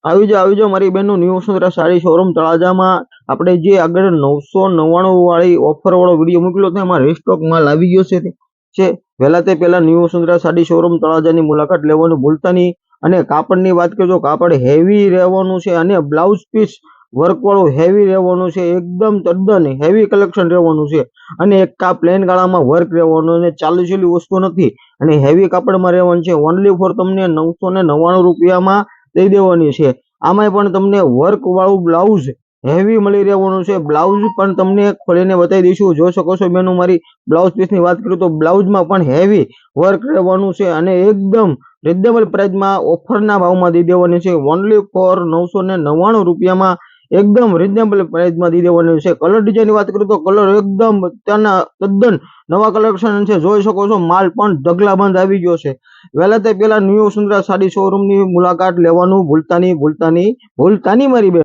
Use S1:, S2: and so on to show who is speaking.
S1: આવી જાઓ મારી બહેનનું ન્યૂ વસુંધરા સાડી શોરૂમ તળાજામાં આપણે જે આગળ 999 વાળી ઓફર વાળો વિડીયો મૂકેલો હતો એમાં રેસ્ટોક માલ આવી ગયો છે વહેલા તે પહેલા ન્યૂ વસુંધરા સાડી શોરૂમ તળાજાની મુલાકાત લેવાનું ભૂલતા નહીં। અને કાપડની વાત કરીએ કાપડ હેવી રહેવાનું છે અને બ્લાઉઝ પીસ વર્ક વાળું હેવી રહેવાનું છે, એકદમ તદ્દન હેવી કલેક્શન રહેવાનું છે। અને એક આ પ્લેન ગાળામાં વર્ક રહેવાનું અને ચાલીસેલી વસ્તુ નથી અને હેવી કાપડમાં રહેવાનું છે। ઓનલી ફોર તમને 999 રૂપિયામાં દઈ દેવાની છે। આમાંય પણ તમને વર્ક વાળું બ્લાઉઝ હેવી મળી રહેવાનું છે। બ્લાઉઝ પણ તમને ખોલીને બતાવી દઈશું, જોઈ શકો છો બેનો। મારી બ્લાઉઝ પીસની વાત કરું તો બ્લાઉઝમાં પણ હેવી વર્ક રહેવાનું છે અને એકદમ રીઝનેબલ પ્રાઇસમાં ઓફરના ભાવમાં દઈ દેવાની છે। ઓનલી ફોર 999 રૂપિયામાં એકદમ રીઝનેબલ પ્રાઇસમાં દઈ દેવાની છે। કલર ડિઝાઇનની વાત કરું તો કલર એકદમ ત્યાંના તદ્દન નવા કલેક્શન છે, જોઈ શકો છો। માલ પણ ઢગલાબંધ આવી ગયો છે। વહેલા તે પહેલા ન્યૂ વસુંધરા સાડી શોરૂમની મુલાકાત લેવાનું ભૂલતા નહીં મારી બેન।